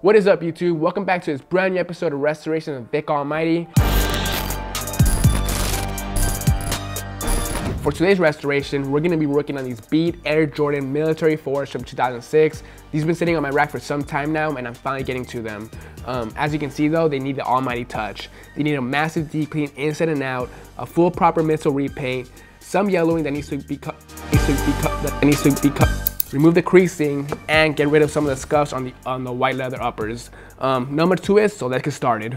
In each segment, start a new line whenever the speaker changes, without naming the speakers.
What is up, YouTube? Welcome back to this brand new episode of Restoration of Vick Almighty. For today's restoration, we're going to be working on these Beat Air Jordan Military 4s from 2006. These have been sitting on my rack for some time now, and I'm finally getting to them. As you can see though, they need the almighty touch. They need a massive deep clean inside and out, a full proper missile repaint, some yellowing that needs to be cut, remove the creasing, and get rid of some of the scuffs on the white leather uppers. Number 2 is, so let's get started.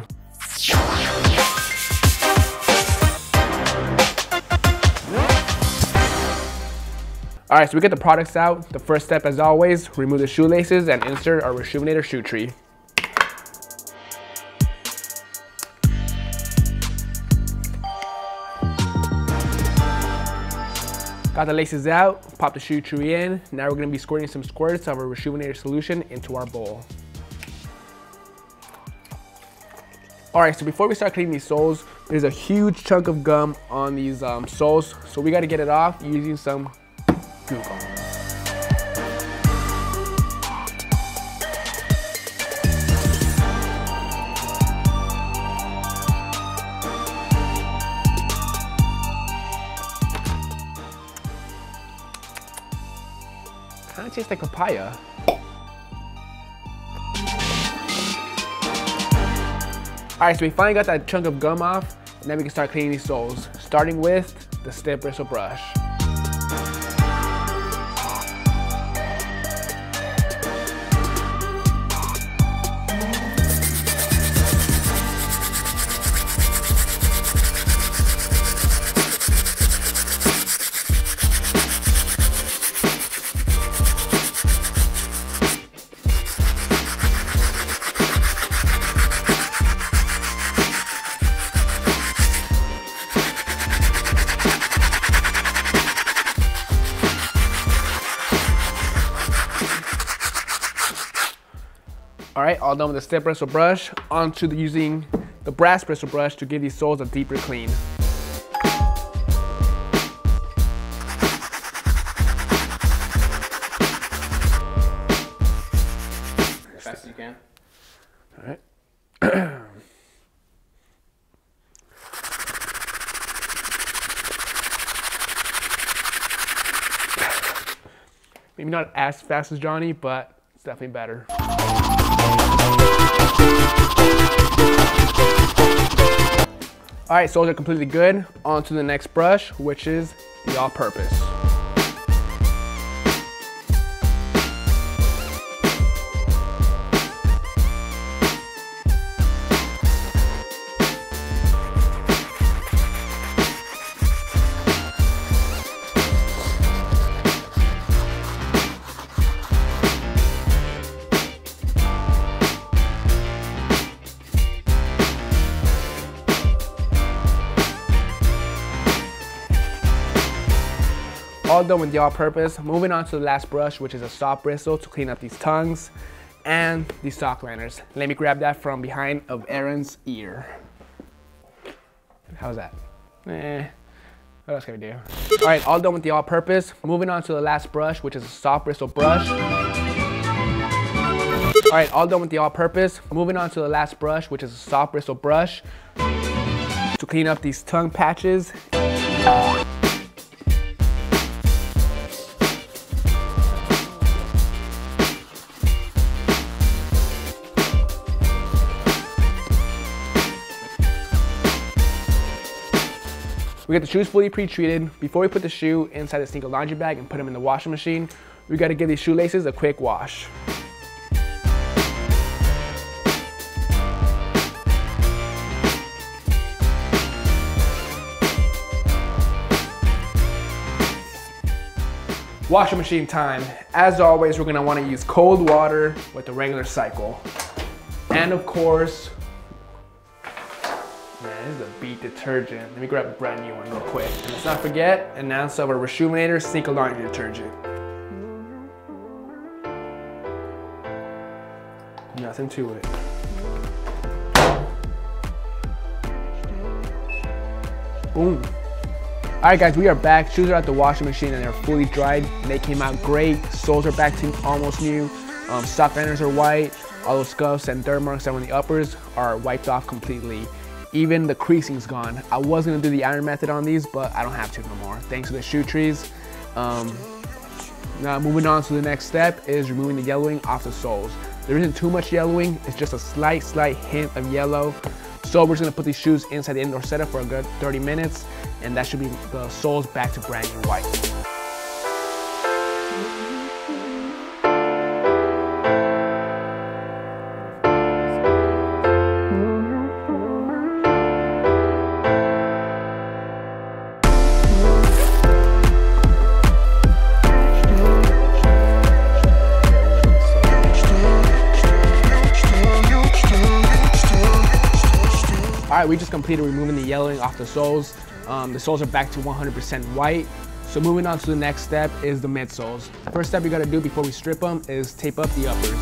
Alright, so we get the products out. The first step, as always, remove the shoelaces and insert our Rejuvenator shoe tree. Got the laces out, pop the shoe tree in. Now we're going to be squirting some squirts of our Rejuvenator solution into our bowl. Alright, so before we start cleaning these soles, there's a huge chunk of gum on these soles, so we got to get it off using some Google. Kind of tastes like papaya. Alright, so we finally got that chunk of gum off, and then we can start cleaning these soles, starting with the stiff bristle brush. Alright, all done with the stiff bristle brush, onto using the brass bristle brush to give these soles a deeper clean.
As fast as you can.
Alright. Maybe not as fast as Johnny, but it's definitely better. Alright, soles are completely good. On to the next brush, which is the all-purpose. All done with the all-purpose. Moving on to the last brush, which is a soft bristle to clean up these tongues and these sock liners. Let me grab that from behind of Aaron's ear. How's that? What else can we do? All right, all done with the all-purpose. Moving on to the last brush, which is a soft bristle brush. All right, all done with the all-purpose. Moving on to the last brush, which is a soft bristle brush to clean up these tongue patches. We get the shoes fully pre-treated. Before we put the shoe inside the sneaker laundry bag and put them in the washing machine, we gotta give these shoelaces a quick wash. Washing machine time. As always, we're gonna wanna use cold water with the regular cycle. And of course, this is a Beat detergent. Let me grab a brand new one real quick. And let's not forget, an ounce of our Rejuvenator sneaker laundry detergent. Nothing to it. Boom. Alright guys, we are back. Shoes are at the washing machine and they're fully dried. They came out great. Soles are back to almost new. Sock liners are white. All those scuffs and dirt marks that were on the uppers are wiped off completely. Even the creasing's gone. I was gonna do the iron method on these, but I don't have to no more, thanks to the shoe trees. Now moving on to the next step is removing the yellowing off the soles. There isn't too much yellowing, it's just a slight hint of yellow. So we're just gonna put these shoes inside the indoor setup for a good 30 minutes, and that should be the soles back to brand new white. All right, we just completed removing the yellowing off the soles. The soles are back to 100% white. So moving on to the next step is the midsoles. First step you gotta do before we strip them is tape up the uppers.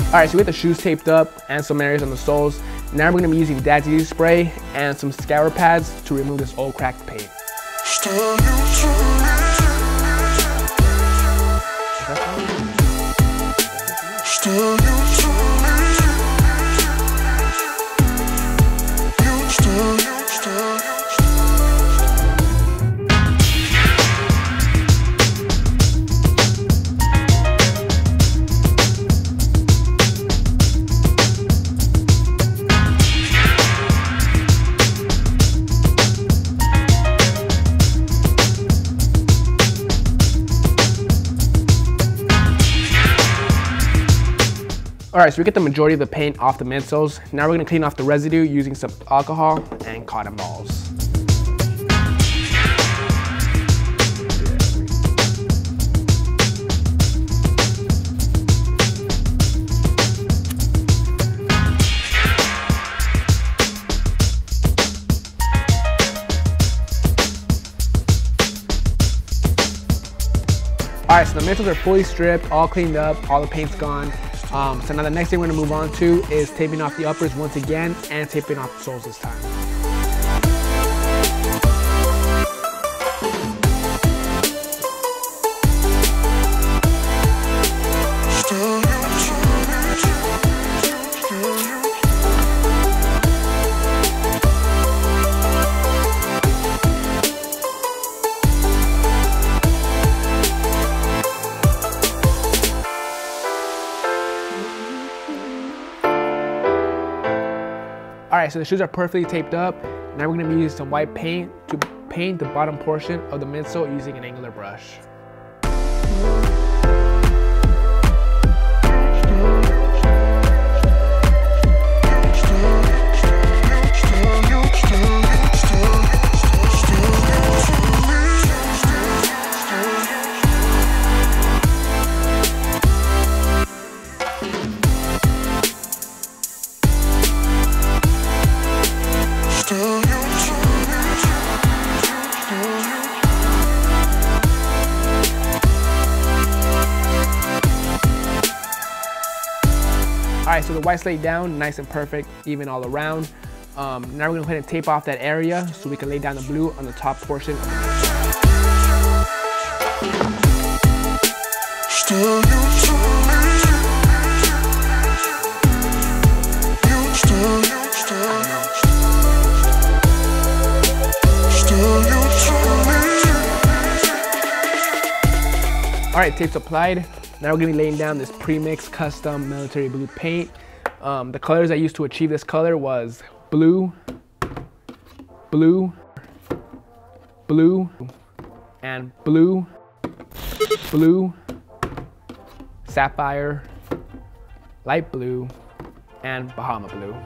All right, so we get the shoes taped up and some areas on the soles. Now we're gonna be using Dad's Yeezy spray and some scour pads to remove this old cracked paint. All right, so we get the majority of the paint off the midsoles. Now we're gonna clean off the residue using some alcohol and cotton balls. All right, so the midsoles are fully stripped, all cleaned up, all the paint's gone. So now the next thing we're gonna move on to is taping off the uppers once again and taping off the soles this time. All right, so the shoes are perfectly taped up. Now we're gonna be using some white paint to paint the bottom portion of the midsole using an angular brush. All right, so the white's laid down, nice and perfect, even all around. Now we're gonna go ahead and tape off that area so we can lay down the blue on the top portion. All right, tape's applied. Now we're gonna be laying down this pre-mixed custom military blue paint. The colors I used to achieve this color was blue, blue, blue, and blue, blue, sapphire, light blue, and Bahama blue.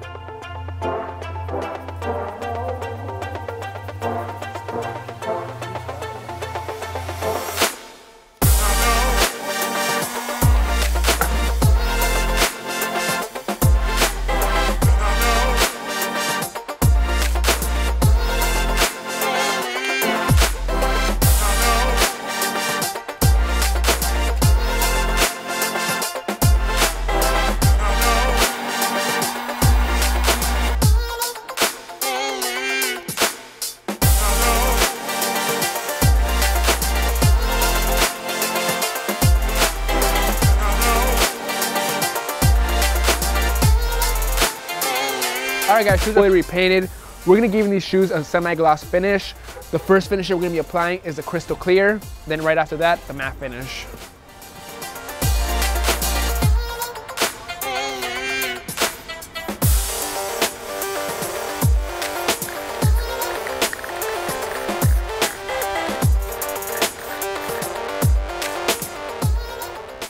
All right guys, shoes are fully repainted. We're gonna give these shoes a semi-gloss finish. The first finisher we're gonna be applying is the crystal clear. Then right after that, the matte finish.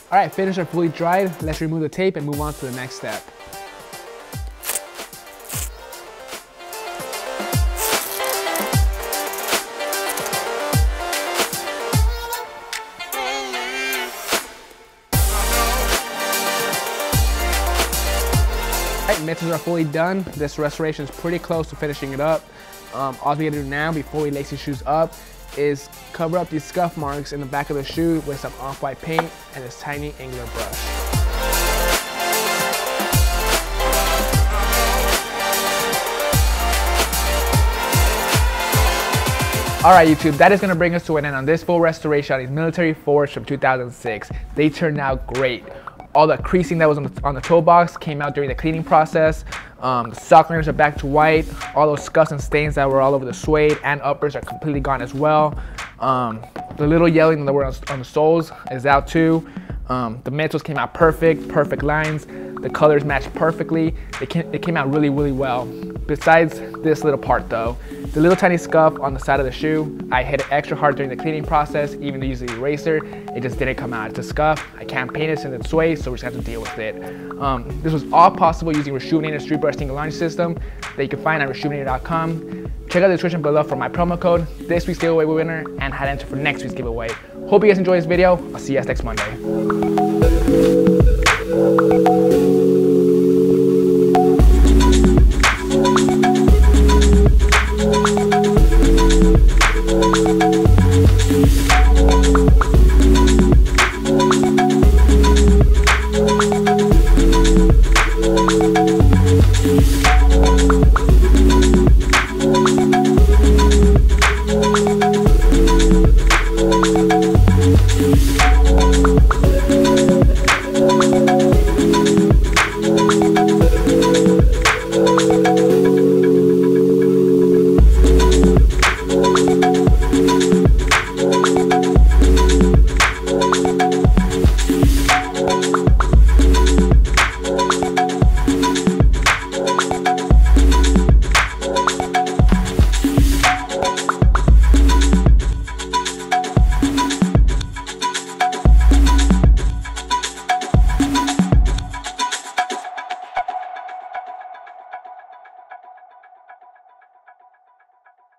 All right, finishes are fully dried. Let's remove the tape and move on to the next step. All right, mittens are fully done. This restoration is pretty close to finishing it up. All we gotta do now before we lace these shoes up is cover up these scuff marks in the back of the shoe with some off-white paint and this tiny angular brush. All right, YouTube, that is gonna bring us to an end on this full restoration on these military fours from 2006. They turned out great. All the creasing that was on the toe box came out during the cleaning process. The sock liners are back to white. All those scuffs and stains that were all over the suede and uppers are completely gone as well. The little yellowing that were on the soles is out too. The midsoles came out perfect lines. The colors matched perfectly. It came out really well. Besides this little part though, the little tiny scuff on the side of the shoe, I hit it extra hard during the cleaning process, even though using the eraser, it just didn't come out. It's a scuff. I can't paint it since it's suede, so we just have to deal with it. This was all possible using Rejuvenator Street Brush Single Launch System that you can find at rejuvenator.com. Check out the description below for my promo code, this week's giveaway winner, and how to enter for next week's giveaway. Hope you guys enjoyed this video. I'll see you guys next Monday.